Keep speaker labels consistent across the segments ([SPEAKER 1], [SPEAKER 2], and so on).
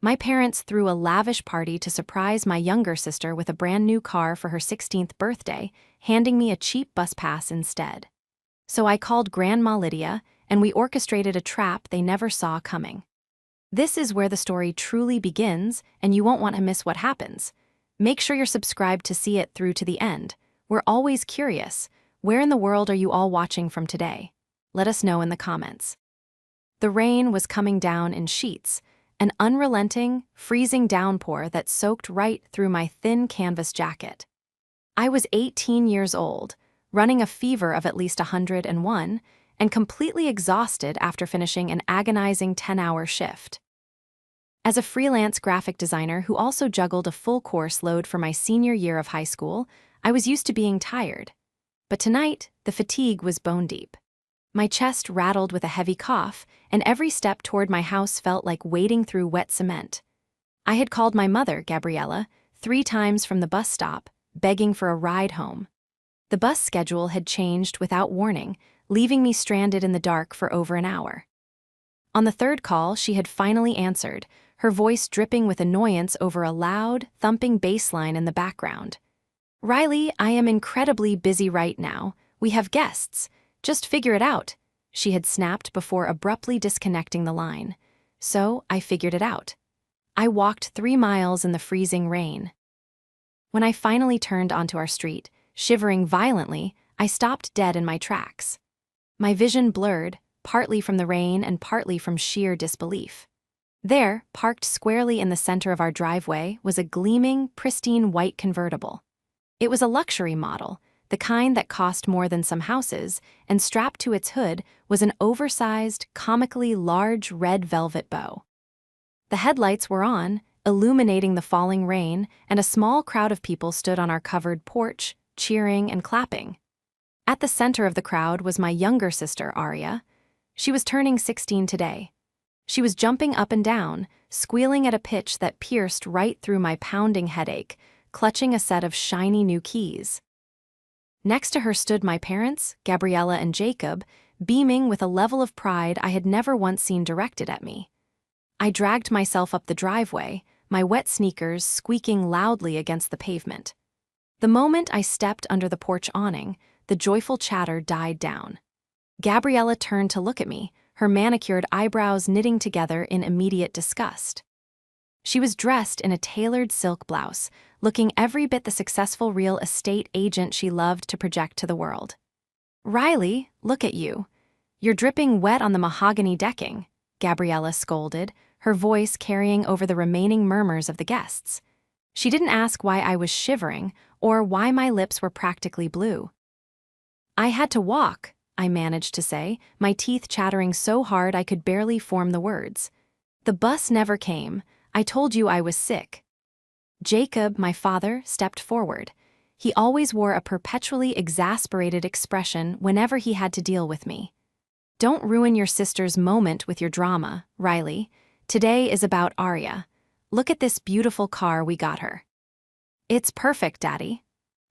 [SPEAKER 1] My parents threw a lavish party to surprise my younger sister with a brand new car for her 16th birthday, handing me a cheap bus pass instead. So I called Grandma Lydia, and we orchestrated a trap they never saw coming. This is where the story truly begins, and you won't want to miss what happens. Make sure you're subscribed to see it through to the end. We're always curious. Where in the world are you all watching from today? Let us know in the comments. The rain was coming down in sheets, an unrelenting, freezing downpour that soaked right through my thin canvas jacket. I was 18 years old, running a fever of at least 101, and completely exhausted after finishing an agonizing 10-hour shift. As a freelance graphic designer who also juggled a full course load for my senior year of high school, I was used to being tired. But tonight, the fatigue was bone deep. My chest rattled with a heavy cough, and every step toward my house felt like wading through wet cement. I had called my mother, Gabriella, 3 times from the bus stop, begging for a ride home. The bus schedule had changed without warning, leaving me stranded in the dark for over an hour. On the 3rd call, she had finally answered, her voice dripping with annoyance over a loud, thumping bass line in the background. "Riley, I am incredibly busy right now. We have guests. Just figure it out," she had snapped before abruptly disconnecting the line. So I figured it out. I walked 3 miles in the freezing rain. When I finally turned onto our street, shivering violently, I stopped dead in my tracks. My vision blurred, partly from the rain and partly from sheer disbelief. There, parked squarely in the center of our driveway, was a gleaming, pristine white convertible. It was a luxury model, the kind that cost more than some houses, and strapped to its hood was an oversized, comically large red velvet bow. The headlights were on, illuminating the falling rain, and a small crowd of people stood on our covered porch, cheering and clapping. At the center of the crowd was my younger sister, Aria. She was turning 16 today. She was jumping up and down, squealing at a pitch that pierced right through my pounding headache, clutching a set of shiny new keys. Next to her stood my parents, Gabriella and Jacob, beaming with a level of pride I had never once seen directed at me. I dragged myself up the driveway, my wet sneakers squeaking loudly against the pavement. The moment I stepped under the porch awning, the joyful chatter died down. Gabriella turned to look at me, her manicured eyebrows knitting together in immediate disgust. She was dressed in a tailored silk blouse, looking every bit the successful real estate agent she loved to project to the world. "Riley, look at you. You're dripping wet on the mahogany decking," Gabriella scolded, her voice carrying over the remaining murmurs of the guests. She didn't ask why I was shivering or why my lips were practically blue. "I had to walk," I managed to say, my teeth chattering so hard I could barely form the words. "The bus never came. I told you I was sick." Jacob, my father, stepped forward. He always wore a perpetually exasperated expression whenever he had to deal with me. "Don't ruin your sister's moment with your drama, Riley. Today is about Aria. Look at this beautiful car we got her." "It's perfect, Daddy."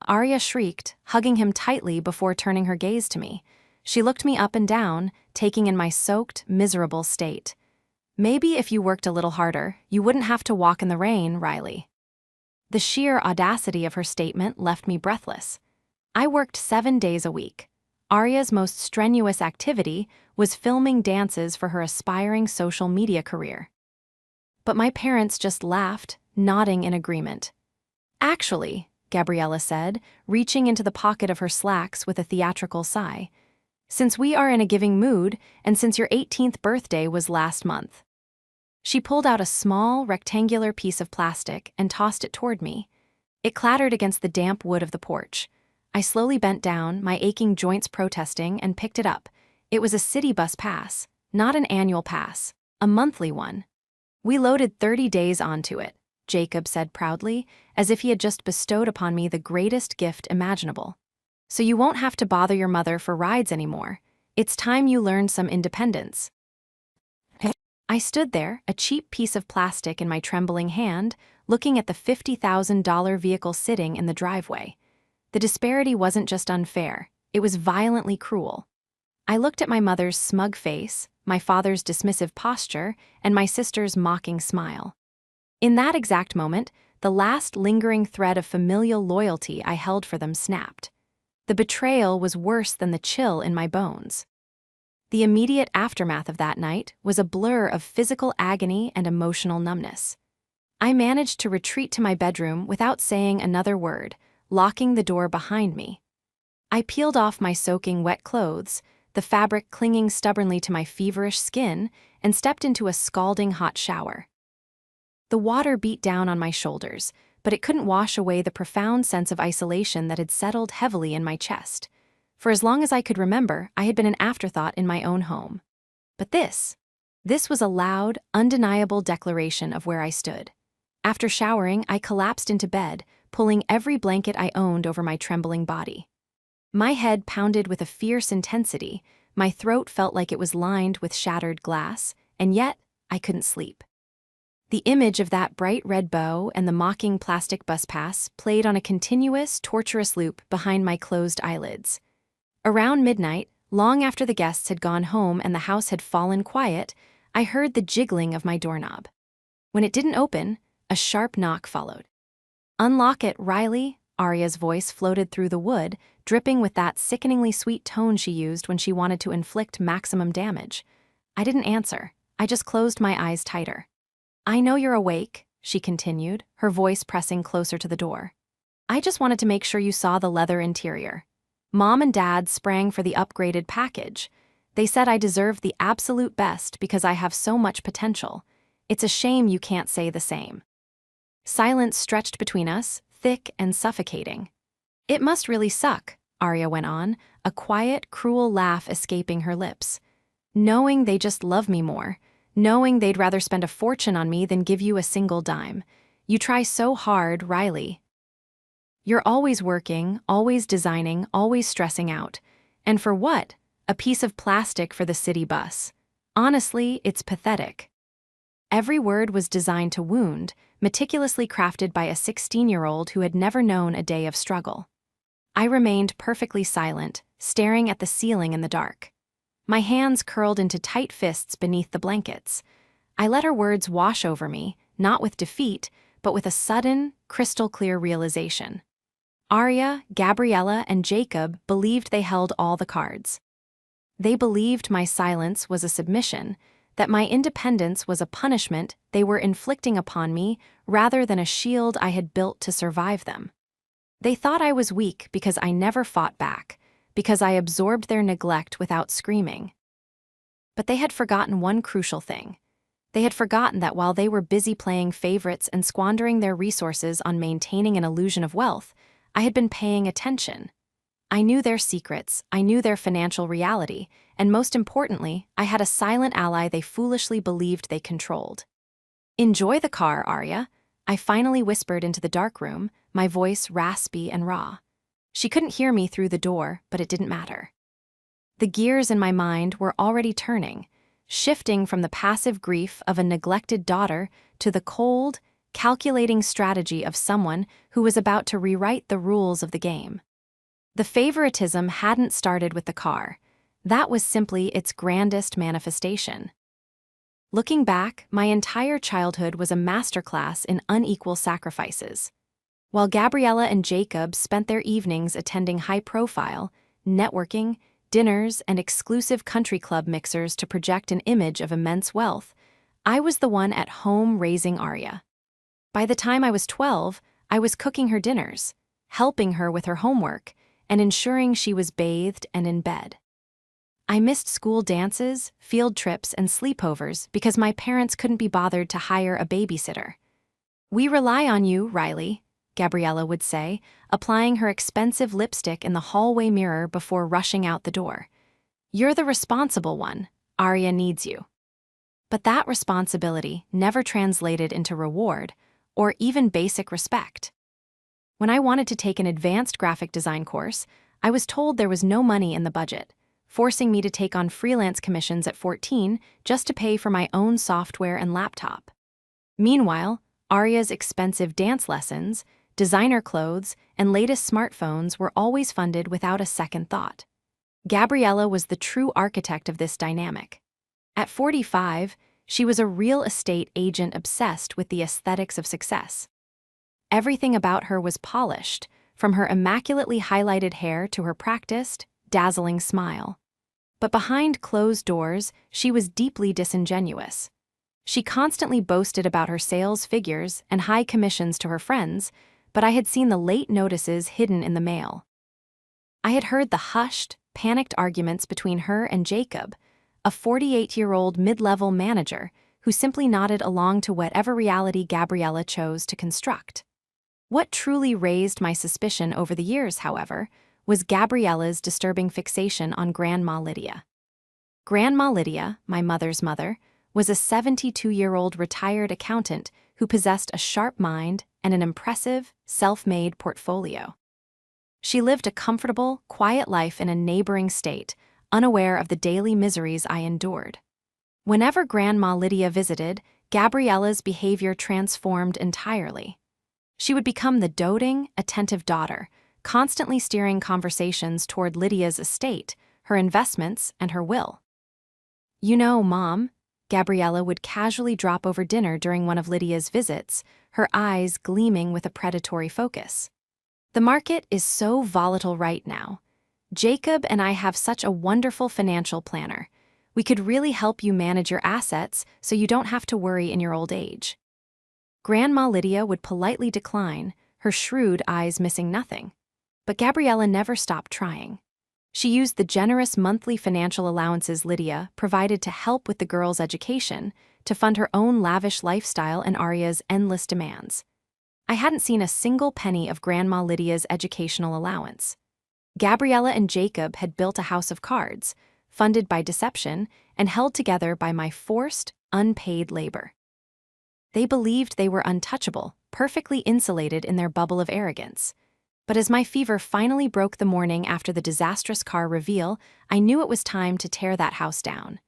[SPEAKER 1] Aria shrieked, hugging him tightly before turning her gaze to me. She looked me up and down, taking in my soaked, miserable state. "Maybe if you worked a little harder, you wouldn't have to walk in the rain, Riley." The sheer audacity of her statement left me breathless. I worked 7 days a week. Aria's most strenuous activity was filming dances for her aspiring social media career. But my parents just laughed, nodding in agreement. "Actually," Gabriella said, reaching into the pocket of her slacks with a theatrical sigh, "since we are in a giving mood, and since your 18th birthday was last month." She pulled out a small, rectangular piece of plastic and tossed it toward me. It clattered against the damp wood of the porch. I slowly bent down, my aching joints protesting, and picked it up. It was a city bus pass, not an annual pass, a monthly one. "We loaded 30 days onto it," Jacob said proudly, as if he had just bestowed upon me the greatest gift imaginable. "So you won't have to bother your mother for rides anymore. It's time you learned some independence." I stood there, a cheap piece of plastic in my trembling hand, looking at the $50,000 vehicle sitting in the driveway. The disparity wasn't just unfair, it was violently cruel. I looked at my mother's smug face, my father's dismissive posture, and my sister's mocking smile. In that exact moment, the last lingering thread of familial loyalty I held for them snapped. The betrayal was worse than the chill in my bones. The immediate aftermath of that night was a blur of physical agony and emotional numbness. I managed to retreat to my bedroom without saying another word, locking the door behind me. I peeled off my soaking wet clothes, the fabric clinging stubbornly to my feverish skin, and stepped into a scalding hot shower. The water beat down on my shoulders, but it couldn't wash away the profound sense of isolation that had settled heavily in my chest. For as long as I could remember, I had been an afterthought in my own home. But this was a loud, undeniable declaration of where I stood. After showering, I collapsed into bed, pulling every blanket I owned over my trembling body. My head pounded with a fierce intensity, my throat felt like it was lined with shattered glass, and yet I couldn't sleep. The image of that bright red bow and the mocking plastic bus pass played on a continuous, torturous loop behind my closed eyelids. Around midnight, long after the guests had gone home and the house had fallen quiet, I heard the jiggling of my doorknob. When it didn't open, a sharp knock followed. "Unlock it, Riley," Arya's voice floated through the wood, dripping with that sickeningly sweet tone she used when she wanted to inflict maximum damage. I didn't answer. I just closed my eyes tighter. "I know you're awake," she continued, her voice pressing closer to the door. "I just wanted to make sure you saw the leather interior. Mom and Dad sprang for the upgraded package. They said I deserved the absolute best because I have so much potential. It's a shame you can't say the same." Silence stretched between us, thick and suffocating. "It must really suck," Arya went on, a quiet, cruel laugh escaping her lips. "Knowing they just love me more, knowing they'd rather spend a fortune on me than give you a single dime. You try so hard, Riley. You're always working, always designing, always stressing out. And for what? A piece of plastic for the city bus. Honestly, it's pathetic." Every word was designed to wound, meticulously crafted by a 16-year-old who had never known a day of struggle. I remained perfectly silent, staring at the ceiling in the dark. My hands curled into tight fists beneath the blankets. I let her words wash over me, not with defeat, but with a sudden, crystal-clear realization. Arya, Gabriella, and Jacob believed they held all the cards. They believed my silence was a submission, that my independence was a punishment they were inflicting upon me rather than a shield I had built to survive them. They thought I was weak because I never fought back, because I absorbed their neglect without screaming. But they had forgotten one crucial thing. They had forgotten that while they were busy playing favorites and squandering their resources on maintaining an illusion of wealth, I had been paying attention. I knew their secrets, I knew their financial reality, and most importantly, I had a silent ally they foolishly believed they controlled. "Enjoy the car, Arya," I finally whispered into the dark room, my voice raspy and raw. She couldn't hear me through the door, but it didn't matter. The gears in my mind were already turning, shifting from the passive grief of a neglected daughter to the cold, calculating strategy of someone who was about to rewrite the rules of the game. The favoritism hadn't started with the car. That was simply its grandest manifestation. Looking back, my entire childhood was a masterclass in unequal sacrifices. While Gabriella and Jacob spent their evenings attending high-profile, networking, dinners, and exclusive country club mixers to project an image of immense wealth, I was the one at home raising Arya. By the time I was 12, I was cooking her dinners, helping her with her homework, and ensuring she was bathed and in bed. I missed school dances, field trips, and sleepovers because my parents couldn't be bothered to hire a babysitter. "We rely on you, Riley," Gabriella would say, applying her expensive lipstick in the hallway mirror before rushing out the door. "You're the responsible one. Arya needs you." But that responsibility never translated into reward or even basic respect. When I wanted to take an advanced graphic design course, I was told there was no money in the budget, forcing me to take on freelance commissions at 14 just to pay for my own software and laptop. Meanwhile, Arya's expensive dance lessons, designer clothes, and latest smartphones were always funded without a second thought. Gabriella was the true architect of this dynamic. At 45, She was a real estate agent obsessed with the aesthetics of success. Everything about her was polished, from her immaculately highlighted hair to her practiced, dazzling smile. But behind closed doors, she was deeply disingenuous. She constantly boasted about her sales figures and high commissions to her friends, but I had seen the late notices hidden in the mail. I had heard the hushed, panicked arguments between her and Jacob, a 48-year-old mid-level manager who simply nodded along to whatever reality Gabriella chose to construct. What truly raised my suspicion over the years, however, was Gabriella's disturbing fixation on Grandma Lydia. Grandma Lydia, my mother's mother, was a 72-year-old retired accountant who possessed a sharp mind and an impressive, self-made portfolio. She lived a comfortable, quiet life in a neighboring state, unaware of the daily miseries I endured. Whenever Grandma Lydia visited, Gabriella's behavior transformed entirely. She would become the doting, attentive daughter, constantly steering conversations toward Lydia's estate, her investments, and her will. "You know, Mom," Gabriella would casually drop over dinner during one of Lydia's visits, her eyes gleaming with a predatory focus. "The market is so volatile right now. Jacob and I have such a wonderful financial planner. We could really help you manage your assets so you don't have to worry in your old age." Grandma Lydia would politely decline, her shrewd eyes missing nothing. But Gabriella never stopped trying. She used the generous monthly financial allowances Lydia provided to help with the girls' education, to fund her own lavish lifestyle and Arya's endless demands. I hadn't seen a single penny of Grandma Lydia's educational allowance. Gabriella and Jacob had built a house of cards, funded by deception and held together by my forced, unpaid labor. They believed they were untouchable, perfectly insulated in their bubble of arrogance. But as my fever finally broke the morning after the disastrous car reveal, I knew it was time to tear that house down.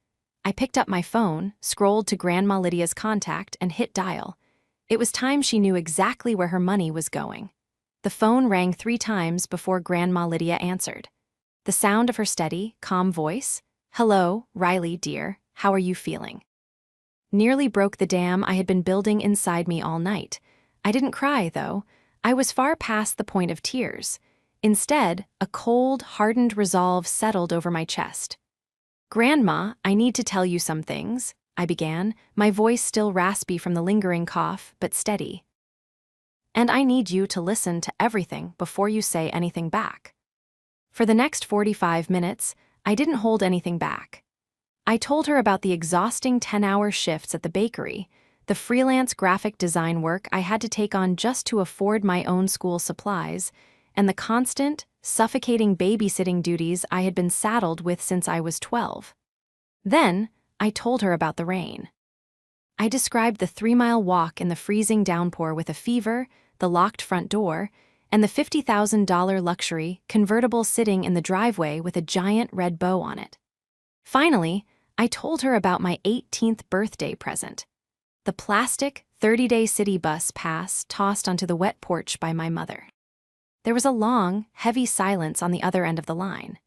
[SPEAKER 1] I picked up my phone, scrolled to Grandma Lydia's contact, and hit dial. It was time she knew exactly where her money was going. The phone rang 3 times before Grandma Lydia answered. The sound of her steady, calm voice, "Hello, Riley, dear, how are you feeling?" nearly broke the dam I had been building inside me all night. I didn't cry, though. I was far past the point of tears. Instead, a cold, hardened resolve settled over my chest. "Grandma, I need to tell you some things," I began, my voice still raspy from the lingering cough, but steady. "And I need you to listen to everything before you say anything back." For the next 45 minutes, I didn't hold anything back. I told her about the exhausting 10-hour shifts at the bakery, the freelance graphic design work I had to take on just to afford my own school supplies, and the constant, suffocating babysitting duties I had been saddled with since I was 12. Then, I told her about the rain. I described the 3-mile walk in the freezing downpour with a fever, the locked front door, and the $50,000 luxury convertible sitting in the driveway with a giant red bow on it. Finally, I told her about my 18th birthday present, the plastic 30-day city bus pass tossed onto the wet porch by my mother. There was a long, heavy silence on the other end of the line.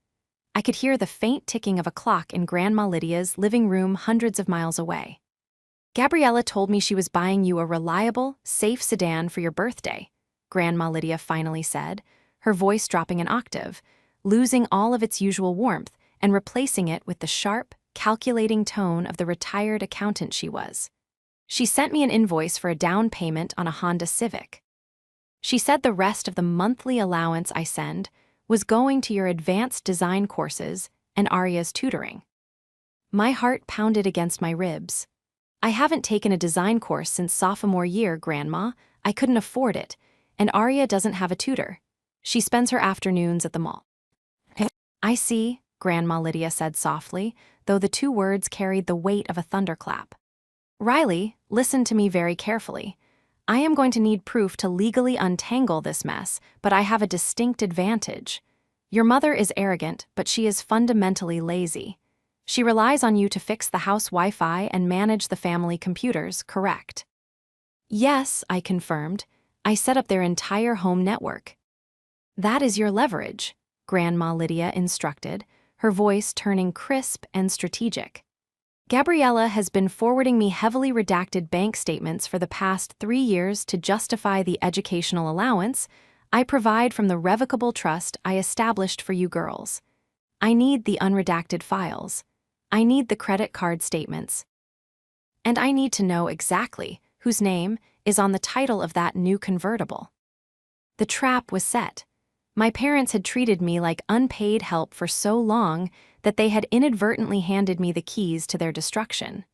[SPEAKER 1] I could hear the faint ticking of a clock in Grandma Lydia's living room hundreds of miles away. "Gabriella told me she was buying you a reliable, safe sedan for your birthday," Grandma Lydia finally said, her voice dropping an octave, losing all of its usual warmth and replacing it with the sharp, calculating tone of the retired accountant she was. "She sent me an invoice for a down payment on a Honda Civic. She said the rest of the monthly allowance I send was going to your advanced design courses and Arya's tutoring." My heart pounded against my ribs. "I haven't taken a design course since sophomore year, Grandma. I couldn't afford it, and Arya doesn't have a tutor. She spends her afternoons at the mall." "I see," Grandma Lydia said softly, though the 2 words carried the weight of a thunderclap. "Riley, listen to me very carefully. I am going to need proof to legally untangle this mess, but I have a distinct advantage. Your mother is arrogant, but she is fundamentally lazy. She relies on you to fix the house Wi-Fi and manage the family computers, correct?" "Yes," I confirmed. "I set up their entire home network." "That is your leverage," Grandma Lydia instructed, her voice turning crisp and strategic. Gabriella has been forwarding me heavily redacted bank statements for the past 3 years to justify the educational allowance I provide from the revocable trust I established for you girls. I need the unredacted files. I need the credit card statements. And I need to know exactly whose name is on the title of that new convertible. The trap was set. My parents had treated me like unpaid help for so long that they had inadvertently handed me the keys to their destruction.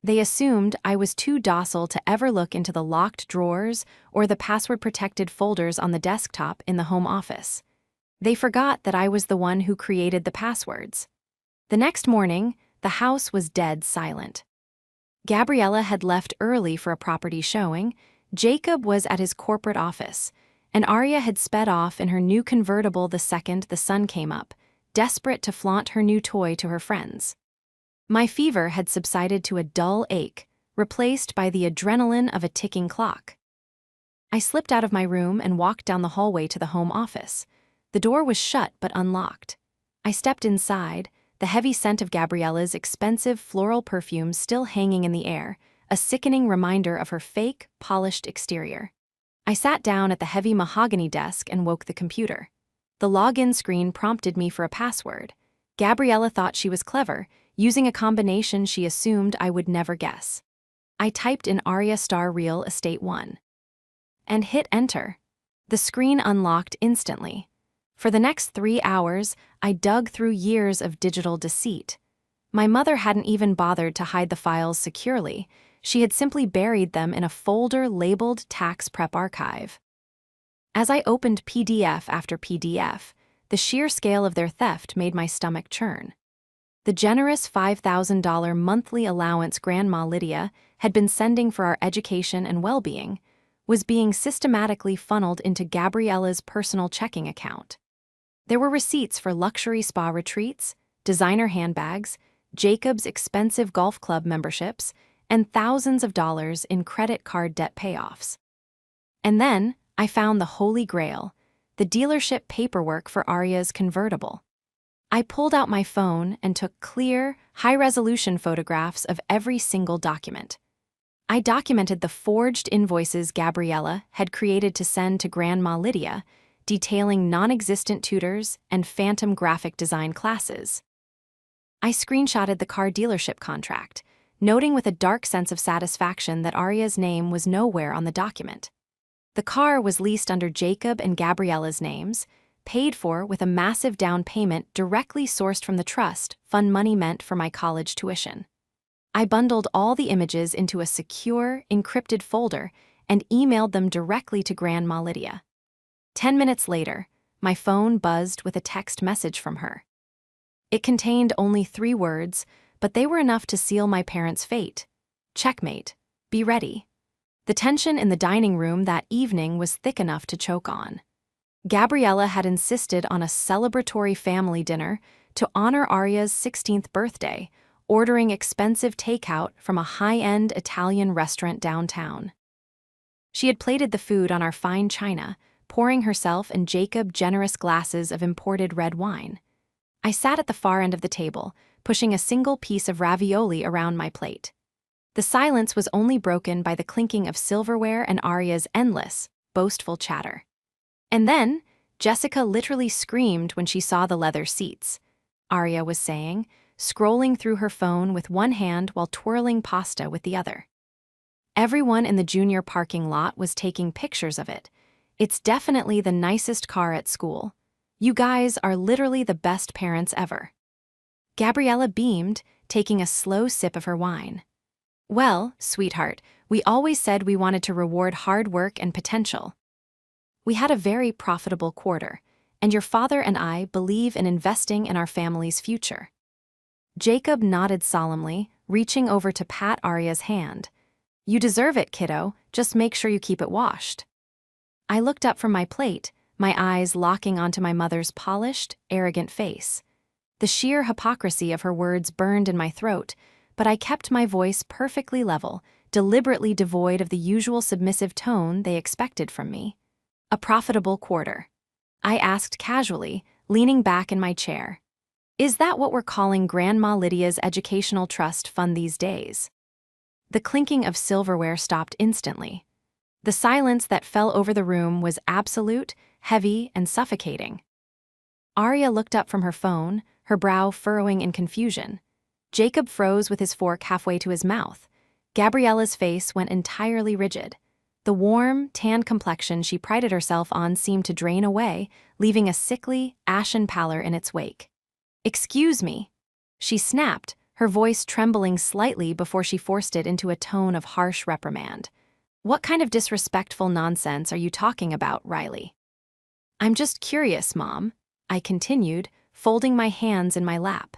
[SPEAKER 1] They assumed I was too docile to ever look into the locked drawers or the password-protected folders on the desktop in the home office. They forgot that I was the one who created the passwords. The next morning, the house was dead silent. Gabriella had left early for a property showing, Jacob was at his corporate office, and Arya had sped off in her new convertible the second the sun came up, desperate to flaunt her new toy to her friends. My fever had subsided to a dull ache, replaced by the adrenaline of a ticking clock. I slipped out of my room and walked down the hallway to the home office. The door was shut but unlocked. I stepped inside, the heavy scent of Gabriella's expensive floral perfume still hanging in the air, a sickening reminder of her fake, polished exterior. I sat down at the heavy mahogany desk and woke the computer. The login screen prompted me for a password. Gabriella thought she was clever, using a combination she assumed I would never guess. I typed in Arya Star Real Estate 1 and hit enter. The screen unlocked instantly. For the next 3 hours, I dug through years of digital deceit. My mother hadn't even bothered to hide the files securely. She had simply buried them in a folder labeled Tax Prep Archive. As I opened PDF after PDF, the sheer scale of their theft made my stomach churn. The generous $5,000 monthly allowance Grandma Lydia had been sending for our education and well-being was being systematically funneled into Gabriella's personal checking account. There were receipts for luxury spa retreats, designer handbags, Jacob's expensive golf club memberships, and thousands of dollars in credit card debt payoffs. And then I found the Holy Grail, the dealership paperwork for Arya's convertible. I pulled out my phone and took clear, high-resolution photographs of every single document. I documented the forged invoices Gabriella had created to send to Grandma Lydia, detailing non-existent tutors and phantom graphic design classes. I screenshotted the car dealership contract, noting with a dark sense of satisfaction that Arya's name was nowhere on the document. The car was leased under Jacob and Gabriella's names, paid for with a massive down payment directly sourced from the trust fund money meant for my college tuition. I bundled all the images into a secure, encrypted folder and emailed them directly to Grandma Lydia. 10 minutes later, my phone buzzed with a text message from her. It contained only 3 words, but they were enough to seal my parents' fate. Checkmate. Be ready. The tension in the dining room that evening was thick enough to choke on. Gabriella had insisted on a celebratory family dinner to honor Arya's 16th birthday, ordering expensive takeout from a high-end Italian restaurant downtown. She had plated the food on our fine china, pouring herself and Jacob generous glasses of imported red wine. I sat at the far end of the table, pushing a single piece of ravioli around my plate. The silence was only broken by the clinking of silverware and Arya's endless, boastful chatter. And then, Jessica literally screamed when she saw the leather seats, Arya was saying, scrolling through her phone with one hand while twirling pasta with the other. Everyone in the junior parking lot was taking pictures of it. It's definitely the nicest car at school. You guys are literally the best parents ever. Gabriella beamed, taking a slow sip of her wine. Well, sweetheart, we always said we wanted to reward hard work and potential. We had a very profitable quarter, and your father and I believe in investing in our family's future. Jacob nodded solemnly, reaching over to pat Arya's hand. You deserve it, kiddo, just make sure you keep it washed. I looked up from my plate, my eyes locking onto my mother's polished, arrogant face. The sheer hypocrisy of her words burned in my throat, but I kept my voice perfectly level, deliberately devoid of the usual submissive tone they expected from me. A profitable quarter. I asked casually, leaning back in my chair. Is that what we're calling Grandma Lydia's educational trust fund these days? The clinking of silverware stopped instantly. The silence that fell over the room was absolute, heavy, and suffocating. Arya looked up from her phone, her brow furrowing in confusion. Jacob froze with his fork halfway to his mouth. Gabriella's face went entirely rigid. The warm, tan complexion she prided herself on seemed to drain away, leaving a sickly, ashen pallor in its wake. "Excuse me," she snapped, her voice trembling slightly before she forced it into a tone of harsh reprimand. "What kind of disrespectful nonsense are you talking about, Riley?" "I'm just curious, Mom," I continued, folding my hands in my lap.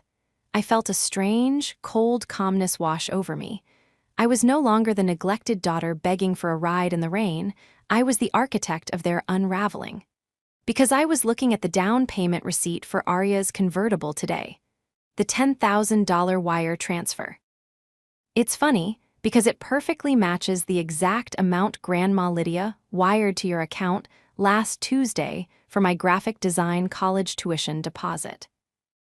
[SPEAKER 1] I felt a strange, cold calmness wash over me. I was no longer the neglected daughter begging for a ride in the rain. I was the architect of their unraveling. Because I was looking at the down payment receipt for Arya's convertible today. The $10,000 wire transfer. It's funny, because it perfectly matches the exact amount Grandma Lydia wired to your account last Tuesday for my graphic design college tuition deposit.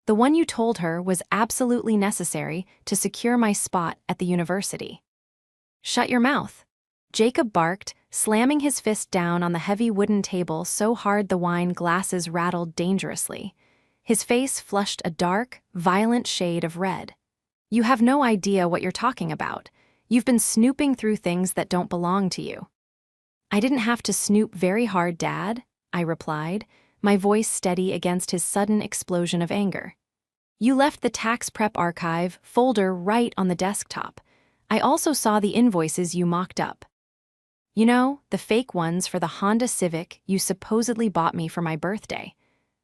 [SPEAKER 1] The one you told her was absolutely necessary to secure my spot at the university. "Shut your mouth," Jacob barked, slamming his fist down on the heavy wooden table so hard the wine glasses rattled dangerously. His face flushed a dark, violent shade of red. "You have no idea what you're talking about. You've been snooping through things that don't belong to you." "I didn't have to snoop very hard, Dad," I replied, my voice steady against his sudden explosion of anger. "You left the tax prep archive folder right on the desktop. I also saw the invoices you mocked up. You know, the fake ones for the Honda Civic you supposedly bought me for my birthday.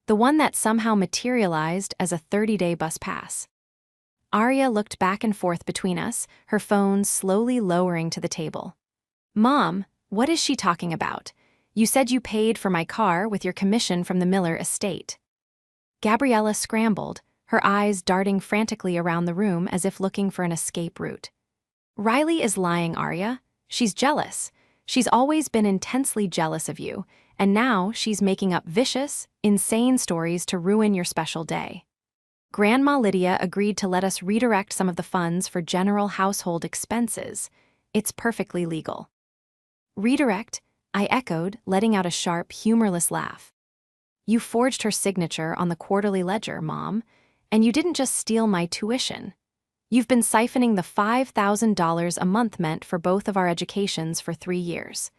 [SPEAKER 1] The one that somehow materialized as a 30-day bus pass." Arya looked back and forth between us, her phone slowly lowering to the table. "Mom, what is she talking about? You said you paid for my car with your commission from the Miller estate." Gabriella scrambled, her eyes darting frantically around the room as if looking for an escape route. "Riley is lying, Arya. She's jealous. She's always been intensely jealous of you, and now she's making up vicious, insane stories to ruin your special day. Grandma Lydia agreed to let us redirect some of the funds for general household expenses. It's perfectly legal." "Redirect?" I echoed, letting out a sharp, humorless laugh. "You forged her signature on the quarterly ledger, Mom, and you didn't just steal my tuition. You've been siphoning the $5,000 a month meant for both of our educations for 3 years.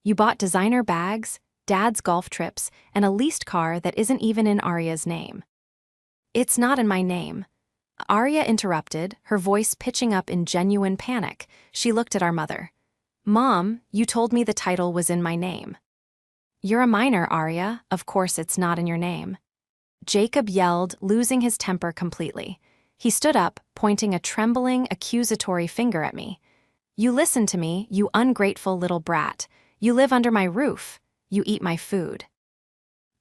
[SPEAKER 1] You bought designer bags, Dad's golf trips, and a leased car that isn't even in Arya's name." "It's not in my name," Arya interrupted, her voice pitching up in genuine panic. She looked at our mother. "Mom, you told me the title was in my name." "You're a minor, Arya. Of course it's not in your name." Jacob yelled, losing his temper completely. He stood up, pointing a trembling, accusatory finger at me. "You listen to me, you ungrateful little brat. You live under my roof. You eat my food.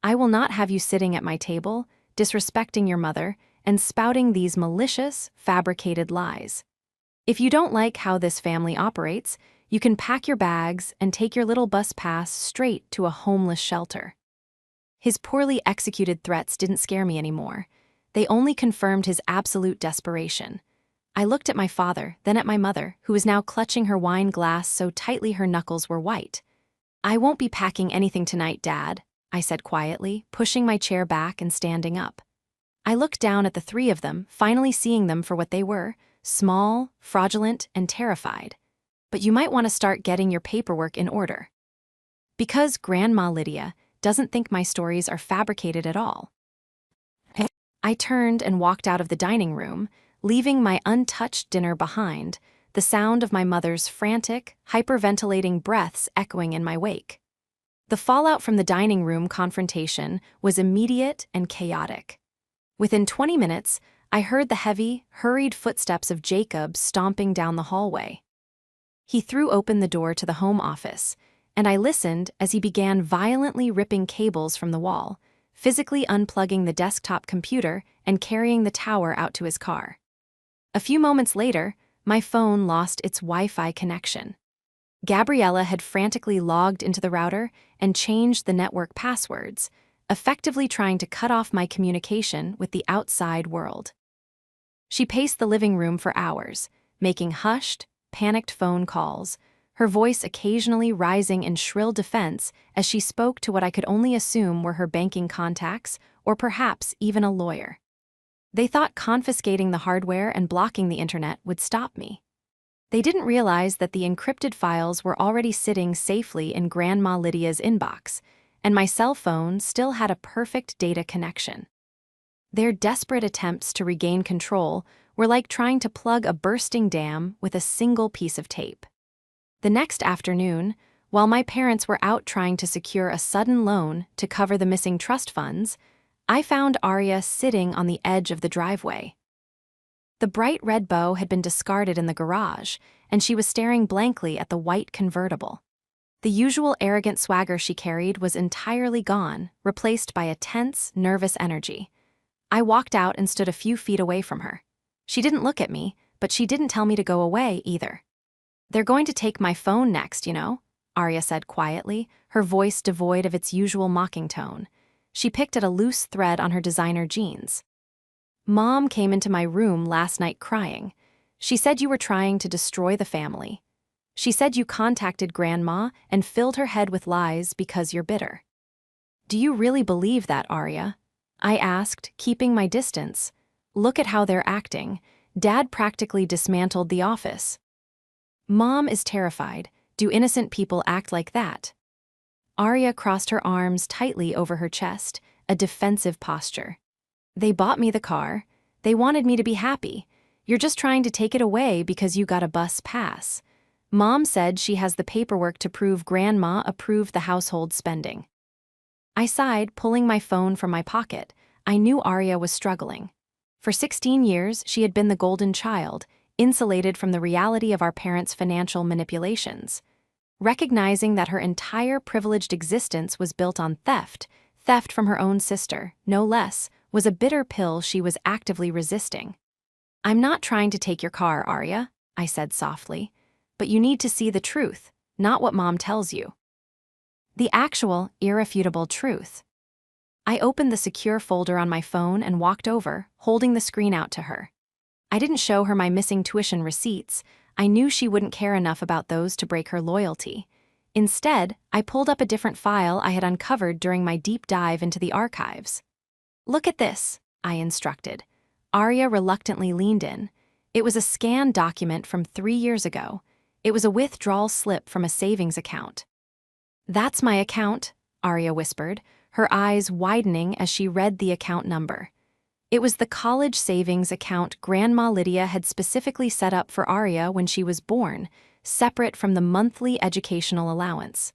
[SPEAKER 1] I will not have you sitting at my table, disrespecting your mother, and spouting these malicious, fabricated lies. If you don't like how this family operates, you can pack your bags and take your little bus pass straight to a homeless shelter." His poorly executed threats didn't scare me anymore. They only confirmed his absolute desperation. I looked at my father, then at my mother, who was now clutching her wine glass so tightly her knuckles were white. "I won't be packing anything tonight, Dad," I said quietly, pushing my chair back and standing up. I looked down at the three of them, finally seeing them for what they were, small, fraudulent, and terrified. "But you might want to start getting your paperwork in order." Because Grandma Lydia doesn't think my stories are fabricated at all. I turned and walked out of the dining room, leaving my untouched dinner behind, the sound of my mother's frantic, hyperventilating breaths echoing in my wake. The fallout from the dining room confrontation was immediate and chaotic. Within 20 minutes, I heard the heavy, hurried footsteps of Jacob stomping down the hallway. He threw open the door to the home office, and I listened as he began violently ripping cables from the wall, physically unplugging the desktop computer and carrying the tower out to his car. A few moments later, my phone lost its Wi-Fi connection. Gabriella had frantically logged into the router and changed the network passwords, effectively trying to cut off my communication with the outside world. She paced the living room for hours, making hushed, panicked phone calls, her voice occasionally rising in shrill defense as she spoke to what I could only assume were her banking contacts or perhaps even a lawyer. They thought confiscating the hardware and blocking the internet would stop me. They didn't realize that the encrypted files were already sitting safely in Grandma Lydia's inbox, and my cell phone still had a perfect data connection. Their desperate attempts to regain control were like trying to plug a bursting dam with a single piece of tape. The next afternoon, while my parents were out trying to secure a sudden loan to cover the missing trust funds, I found Arya sitting on the edge of the driveway. The bright red bow had been discarded in the garage, and she was staring blankly at the white convertible. The usual arrogant swagger she carried was entirely gone, replaced by a tense, nervous energy. I walked out and stood a few feet away from her. She didn't look at me, but she didn't tell me to go away either. "They're going to take my phone next, you know," Arya said quietly, her voice devoid of its usual mocking tone. She picked at a loose thread on her designer jeans. "Mom came into my room last night crying. She said you were trying to destroy the family. She said you contacted Grandma and filled her head with lies because you're bitter." "Do you really believe that, Arya?" I asked, keeping my distance. "Look at how they're acting. Dad practically dismantled the office." "Mom is terrified. Do innocent people act like that?" Arya crossed her arms tightly over her chest, a defensive posture. "They bought me the car. They wanted me to be happy. You're just trying to take it away because you got a bus pass. Mom said she has the paperwork to prove Grandma approved the household spending." I sighed, pulling my phone from my pocket. I knew Arya was struggling. For 16 years, she had been the golden child, insulated from the reality of our parents' financial manipulations. Recognizing that her entire privileged existence was built on theft from her own sister, no less, was a bitter pill she was actively resisting. "I'm not trying to take your car, Arya," I said softly, "but you need to see the truth, not what Mom tells you." The actual, irrefutable truth. I opened the secure folder on my phone and walked over, holding the screen out to her. I didn't show her my missing tuition receipts. I knew she wouldn't care enough about those to break her loyalty. Instead, I pulled up a different file I had uncovered during my deep dive into the archives. "Look at this," I instructed. Arya reluctantly leaned in. It was a scanned document from 3 years ago. It was a withdrawal slip from a savings account. "That's my account," Arya whispered, her eyes widening as she read the account number. It was the college savings account Grandma Lydia had specifically set up for Arya when she was born, separate from the monthly educational allowance.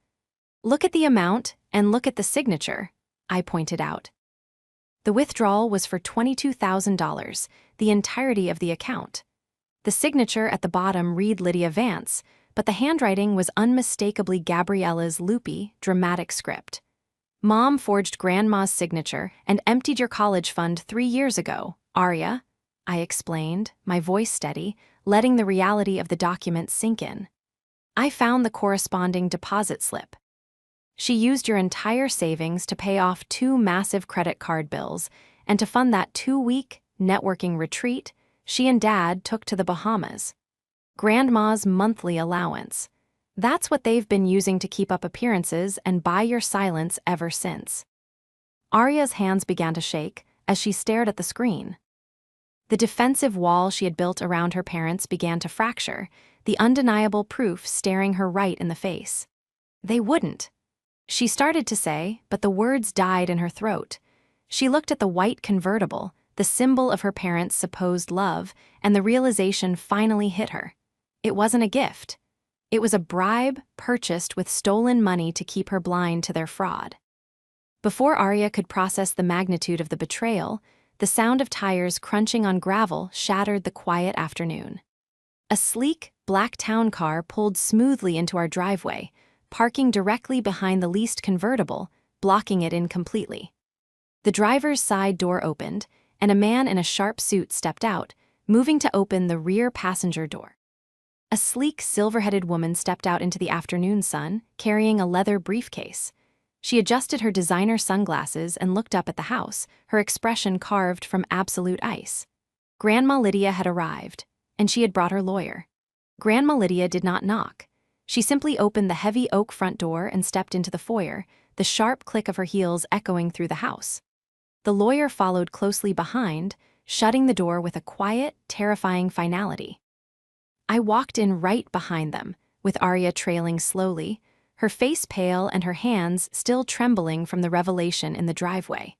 [SPEAKER 1] "Look at the amount and look at the signature," I pointed out. The withdrawal was for $22,000, the entirety of the account. The signature at the bottom read Lydia Vance, but the handwriting was unmistakably Gabriella's loopy, dramatic script. "Mom forged Grandma's signature and emptied your college fund 3 years ago, Arya," I explained, my voice steady, letting the reality of the document sink in. "I found the corresponding deposit slip. She used your entire savings to pay off 2 massive credit card bills, and to fund that 2-week networking retreat she and Dad took to the Bahamas. Grandma's monthly allowance. That's what they've been using to keep up appearances and buy your silence ever since." Arya's hands began to shake as she stared at the screen. The defensive wall she had built around her parents began to fracture, the undeniable proof staring her right in the face. "They wouldn't," she started to say, but the words died in her throat. She looked at the white convertible, the symbol of her parents' supposed love, and the realization finally hit her. It wasn't a gift. It was a bribe purchased with stolen money to keep her blind to their fraud. Before Arya could process the magnitude of the betrayal, the sound of tires crunching on gravel shattered the quiet afternoon. A sleek, black town car pulled smoothly into our driveway, parking directly behind the leased convertible, blocking it in completely. The driver's side door opened, and a man in a sharp suit stepped out, moving to open the rear passenger door. A sleek, silver-headed woman stepped out into the afternoon sun, carrying a leather briefcase. She adjusted her designer sunglasses and looked up at the house, her expression carved from absolute ice. Grandma Lydia had arrived, and she had brought her lawyer. Grandma Lydia did not knock. She simply opened the heavy oak front door and stepped into the foyer, the sharp click of her heels echoing through the house. The lawyer followed closely behind, shutting the door with a quiet, terrifying finality. I walked in right behind them, with Arya trailing slowly, her face pale and her hands still trembling from the revelation in the driveway.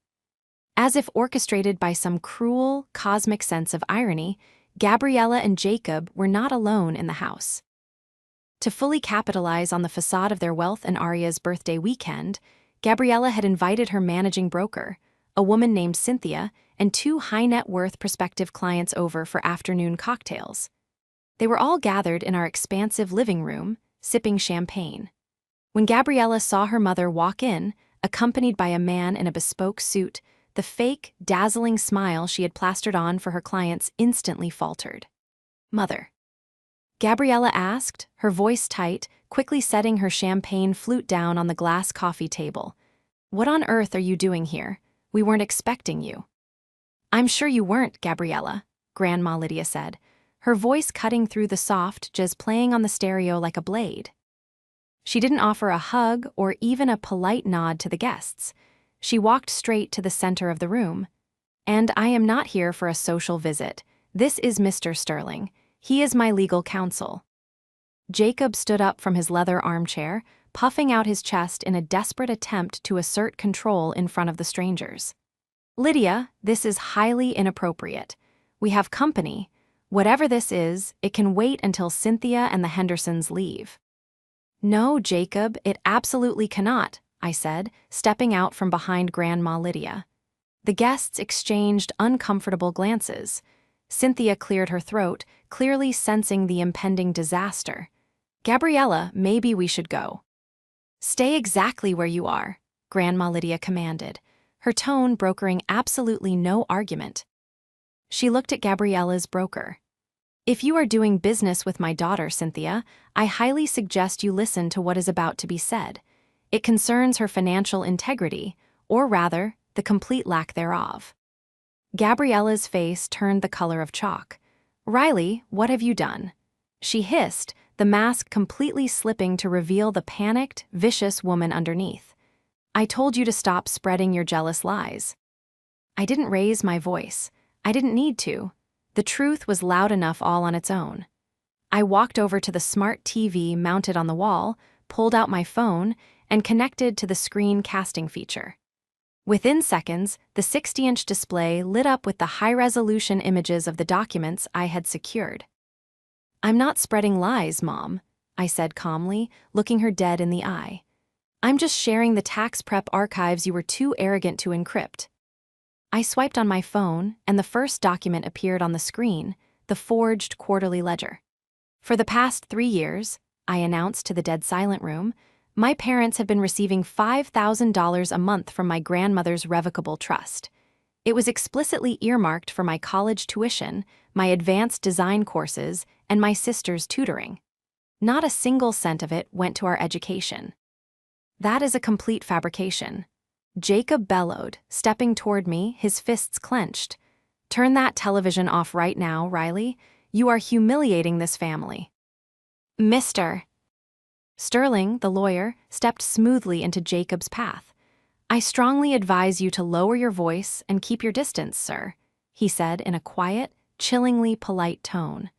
[SPEAKER 1] As if orchestrated by some cruel, cosmic sense of irony, Gabriella and Jacob were not alone in the house. To fully capitalize on the facade of their wealth and Arya's birthday weekend, Gabriella had invited her managing broker, a woman named Cynthia, and two high-net-worth prospective clients over for afternoon cocktails. They were all gathered in our expansive living room, sipping champagne. When Gabriella saw her mother walk in, accompanied by a man in a bespoke suit, the fake, dazzling smile she had plastered on for her clients instantly faltered. "Mother?" Gabriella asked, her voice tight, quickly setting her champagne flute down on the glass coffee table. "What on earth are you doing here? We weren't expecting you." "I'm sure you weren't, Gabriella," Grandma Lydia said, her voice cutting through the soft jazz playing on the stereo like a blade. She didn't offer a hug or even a polite nod to the guests. She walked straight to the center of the room. "And I am not here for a social visit. This is Mr. Sterling. He is my legal counsel." Jacob stood up from his leather armchair, puffing out his chest in a desperate attempt to assert control in front of the strangers. "Lydia, this is highly inappropriate. We have company. Whatever this is, it can wait until Cynthia and the Hendersons leave." "No, Jacob, it absolutely cannot," I said, stepping out from behind Grandma Lydia. The guests exchanged uncomfortable glances. Cynthia cleared her throat, clearly sensing the impending disaster. "Gabriella, maybe we should go." "Stay exactly where you are," Grandma Lydia commanded, her tone brokering absolutely no argument. She looked at Gabriella's broker. "If you are doing business with my daughter, Cynthia, I highly suggest you listen to what is about to be said. It concerns her financial integrity, or rather, the complete lack thereof." Gabriella's face turned the color of chalk. "Riley, what have you done?" she hissed, the mask completely slipping to reveal the panicked, vicious woman underneath. "I told you to stop spreading your jealous lies." I didn't raise my voice. I didn't need to. The truth was loud enough all on its own. I walked over to the smart TV mounted on the wall, pulled out my phone, and connected to the screen casting feature. Within seconds, the 60-inch display lit up with the high-resolution images of the documents I had secured. "I'm not spreading lies, Mom," I said calmly, looking her dead in the eye. "I'm just sharing the tax prep archives you were too arrogant to encrypt." I swiped on my phone, and the first document appeared on the screen, the forged quarterly ledger. "For the past 3 years," I announced to the dead silent room, "my parents have been receiving $5,000 a month from my grandmother's revocable trust. It was explicitly earmarked for my college tuition, my advanced design courses, and my sister's tutoring. Not a single cent of it went to our education." "That is a complete fabrication," Jacob bellowed, stepping toward me, his fists clenched. "Turn that television off right now, Riley. You are humiliating this family." "Mr. Sterling, the lawyer, stepped smoothly into Jacob's path. "I strongly advise you to lower your voice and keep your distance, sir," he said in a quiet, chillingly polite tone.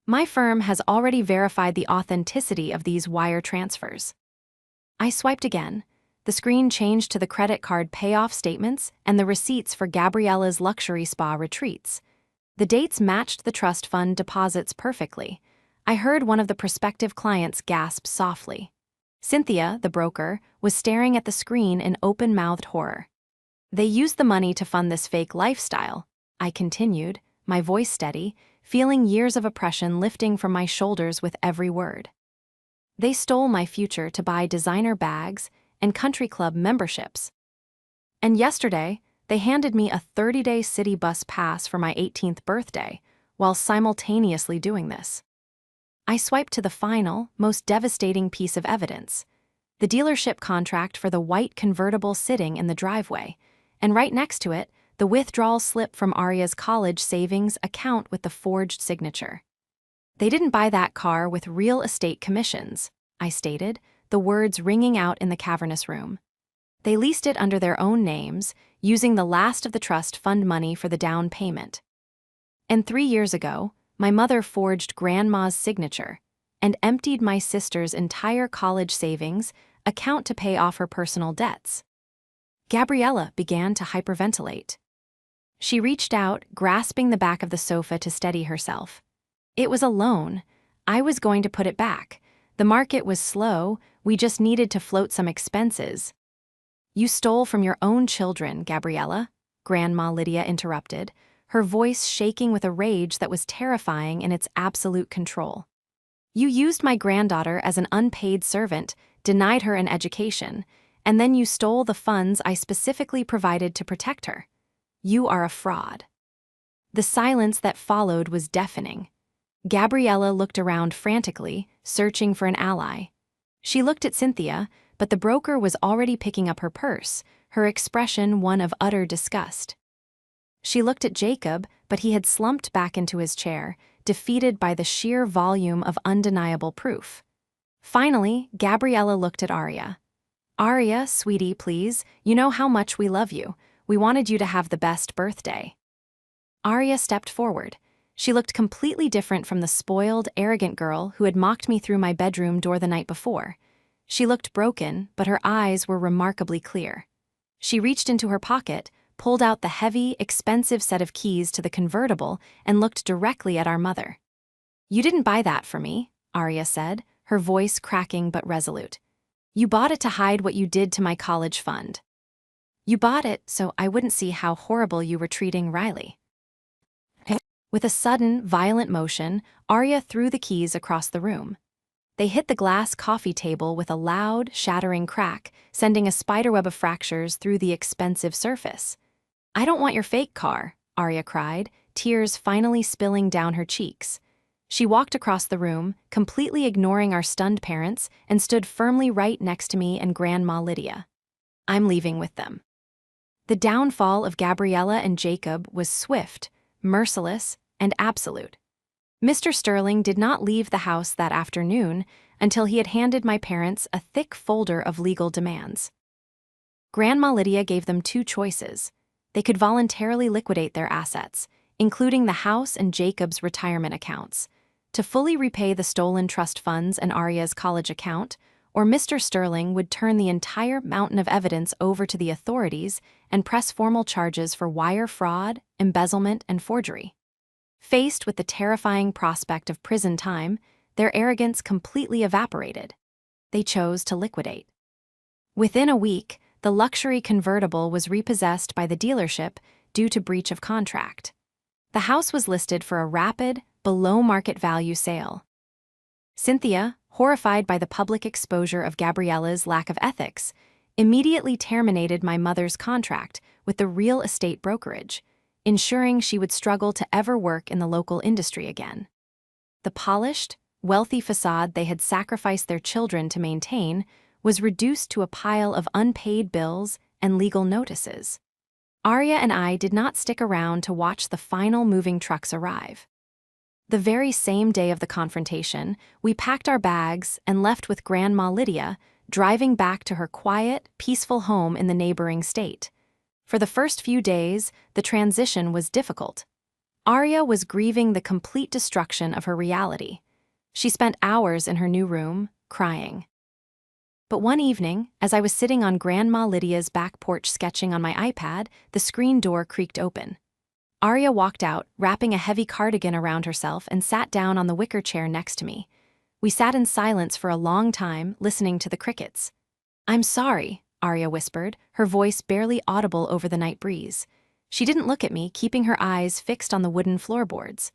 [SPEAKER 1] "My firm has already verified the authenticity of these wire transfers." I swiped again. The screen changed to the credit card payoff statements and the receipts for Gabriella's luxury spa retreats. The dates matched the trust fund deposits perfectly. I heard one of the prospective clients gasp softly. Cynthia, the broker, was staring at the screen in open-mouthed horror. "They used the money to fund this fake lifestyle," I continued, my voice steady, feeling years of oppression lifting from my shoulders with every word. "They stole my future to buy designer bags and country club memberships. And yesterday, they handed me a 30-day city bus pass for my 18th birthday, while simultaneously doing this." I swiped to the final, most devastating piece of evidence. the dealership contract for the white convertible sitting in the driveway, and right next to it, the withdrawal slip from Arya's college savings account with the forged signature. "They didn't buy that car with real estate commissions," I stated, the words ringing out in the cavernous room. "They leased it under their own names, using the last of the trust fund money for the down payment. And 3 years ago, my mother forged Grandma's signature and emptied my sister's entire college savings account to pay off her personal debts." Gabriella began to hyperventilate. She reached out, grasping the back of the sofa to steady herself. "It was a loan. I was going to put it back. The market was slow, we just needed to float some expenses." "You stole from your own children, Gabriella," Grandma Lydia interrupted, her voice shaking with a rage that was terrifying in its absolute control. "You used my granddaughter as an unpaid servant, denied her an education, and then you stole the funds I specifically provided to protect her. You are a fraud." The silence that followed was deafening. Gabriella looked around frantically, searching for an ally. She looked at Cynthia, but the broker was already picking up her purse, her expression one of utter disgust. She looked at Jacob, but he had slumped back into his chair, defeated by the sheer volume of undeniable proof. Finally, Gabriella looked at Arya. "Arya, sweetie, please, you know how much we love you. We wanted you to have the best birthday." Arya stepped forward. She looked completely different from the spoiled, arrogant girl who had mocked me through my bedroom door the night before. She looked broken, but her eyes were remarkably clear. She reached into her pocket, pulled out the heavy, expensive set of keys to the convertible, and looked directly at our mother. "You didn't buy that for me," Arya said, her voice cracking but resolute. "You bought it to hide what you did to my college fund. You bought it so I wouldn't see how horrible you were treating Riley." With a sudden, violent motion, Arya threw the keys across the room. They hit the glass coffee table with a loud, shattering crack, sending a spiderweb of fractures through the expensive surface. "I don't want your fake car," Arya cried, tears finally spilling down her cheeks. She walked across the room, completely ignoring our stunned parents, and stood firmly right next to me and Grandma Lydia. "I'm leaving with them." The downfall of Gabriella and Jacob was swift, merciless, and absolute. Mr. Sterling did not leave the house that afternoon until he had handed my parents a thick folder of legal demands. Grandma Lydia gave them 2 choices. They could voluntarily liquidate their assets, including the house and Jacob's retirement accounts, to fully repay the stolen trust funds and Arya's college account, or Mr. Sterling would turn the entire mountain of evidence over to the authorities and press formal charges for wire fraud, embezzlement, and forgery. Faced with the terrifying prospect of prison time, their arrogance completely evaporated. They chose to liquidate. Within a week, the luxury convertible was repossessed by the dealership due to breach of contract. The house was listed for a rapid, below-market value sale. Cynthia, horrified by the public exposure of Gabriella's lack of ethics, immediately terminated my mother's contract with the real estate brokerage, ensuring she would struggle to ever work in the local industry again. The polished, wealthy facade they had sacrificed their children to maintain was reduced to a pile of unpaid bills and legal notices. Arya and I did not stick around to watch the final moving trucks arrive. The very same day of the confrontation, we packed our bags and left with Grandma Lydia, driving back to her quiet, peaceful home in the neighboring state. For the first few days, the transition was difficult. Arya was grieving the complete destruction of her reality. She spent hours in her new room, crying. But one evening, as I was sitting on Grandma Lydia's back porch sketching on my iPad, the screen door creaked open. Arya walked out, wrapping a heavy cardigan around herself, and sat down on the wicker chair next to me. We sat in silence for a long time, listening to the crickets. "I'm sorry," Arya whispered, her voice barely audible over the night breeze. She didn't look at me, keeping her eyes fixed on the wooden floorboards.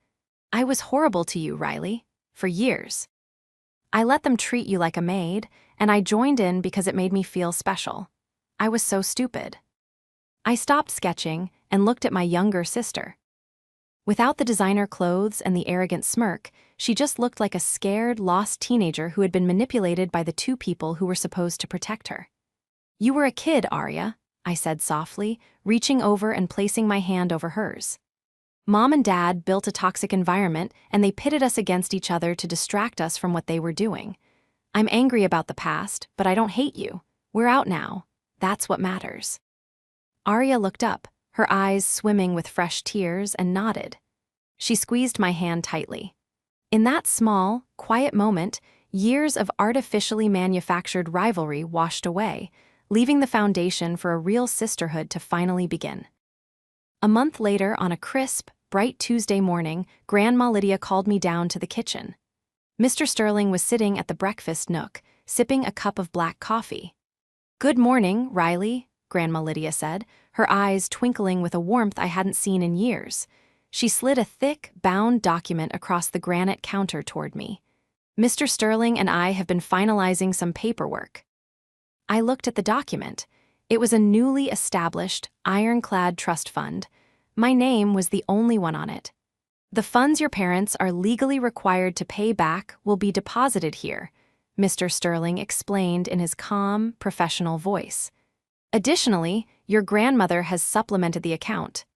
[SPEAKER 1] "I was horrible to you, Riley, for years. I let them treat you like a maid, and I joined in because it made me feel special. I was so stupid." I stopped sketching and looked at my younger sister. Without the designer clothes and the arrogant smirk, she just looked like a scared, lost teenager who had been manipulated by the two people who were supposed to protect her. "You were a kid, Arya," I said softly, reaching over and placing my hand over hers. "Mom and Dad built a toxic environment, and they pitted us against each other to distract us from what they were doing. I'm angry about the past, but I don't hate you. We're out now. That's what matters." Arya looked up, her eyes swimming with fresh tears, and nodded. She squeezed my hand tightly. In that small, quiet moment, years of artificially manufactured rivalry washed away, leaving the foundation for a real sisterhood to finally begin. A month later, on a crisp, bright Tuesday morning, Grandma Lydia called me down to the kitchen. Mr. Sterling was sitting at the breakfast nook, sipping a cup of black coffee. "Good morning, Riley," Grandma Lydia said, her eyes twinkling with a warmth I hadn't seen in years. She slid a thick, bound document across the granite counter toward me. "Mr. Sterling and I have been finalizing some paperwork." I looked at the document. It was a newly established, ironclad trust fund. My name was the only one on it. "The funds your parents are legally required to pay back will be deposited here," Mr. Sterling explained in his calm, professional voice. "Additionally, your grandmother has supplemented the account.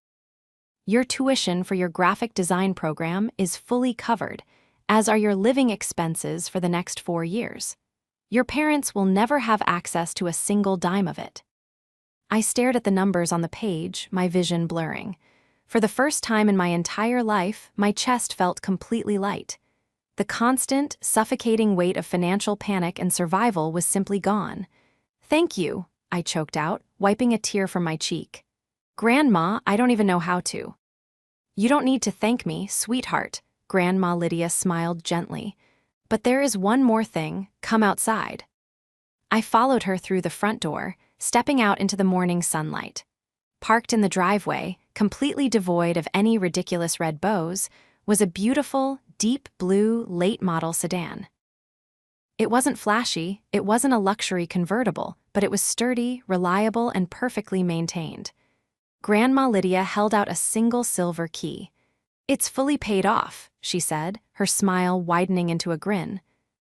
[SPEAKER 1] Your tuition for your graphic design program is fully covered, as are your living expenses for the next 4 years. Your parents will never have access to a single dime of it." I stared at the numbers on the page, my vision blurring. For the first time in my entire life, my chest felt completely light. The constant, suffocating weight of financial panic and survival was simply gone. "Thank you," I choked out, wiping a tear from my cheek. "Grandma, I don't even know how to." "You don't need to thank me, sweetheart," Grandma Lydia smiled gently. "But there is one more thing. Come outside." I followed her through the front door, stepping out into the morning sunlight. Parked in the driveway, completely devoid of any ridiculous red bows, was a beautiful, deep blue, late-model sedan. It wasn't flashy, it wasn't a luxury convertible, but it was sturdy, reliable, and perfectly maintained. Grandma Lydia held out a single silver key. "It's fully paid off," she said, her smile widening into a grin.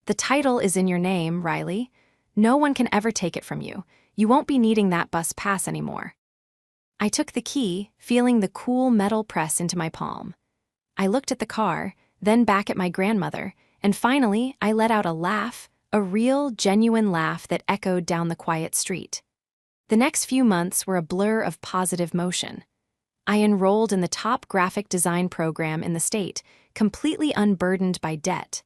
[SPEAKER 1] "The title is in your name, Riley. No one can ever take it from you. You won't be needing that bus pass anymore." I took the key, feeling the cool metal press into my palm. I looked at the car, then back at my grandmother, and finally I let out a laugh, a real, genuine laugh that echoed down the quiet street. The next few months were a blur of positive motion. I enrolled in the top graphic design program in the state, completely unburdened by debt.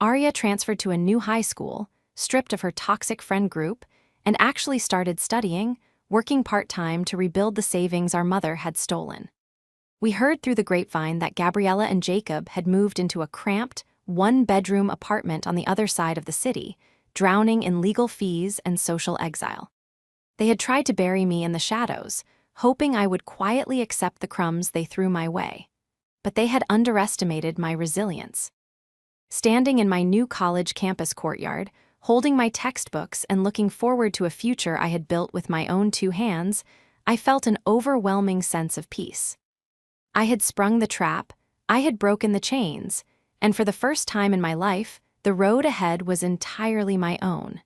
[SPEAKER 1] Arya transferred to a new high school, stripped of her toxic friend group, and actually started studying, working part-time to rebuild the savings our mother had stolen. We heard through the grapevine that Gabriella and Jacob had moved into a cramped, one-bedroom apartment on the other side of the city, drowning in legal fees and social exile. They had tried to bury me in the shadows, hoping I would quietly accept the crumbs they threw my way. But they had underestimated my resilience. Standing in my new college campus courtyard, holding my textbooks and looking forward to a future I had built with my own 2 hands, I felt an overwhelming sense of peace. I had sprung the trap, I had broken the chains, and for the first time in my life, the road ahead was entirely my own.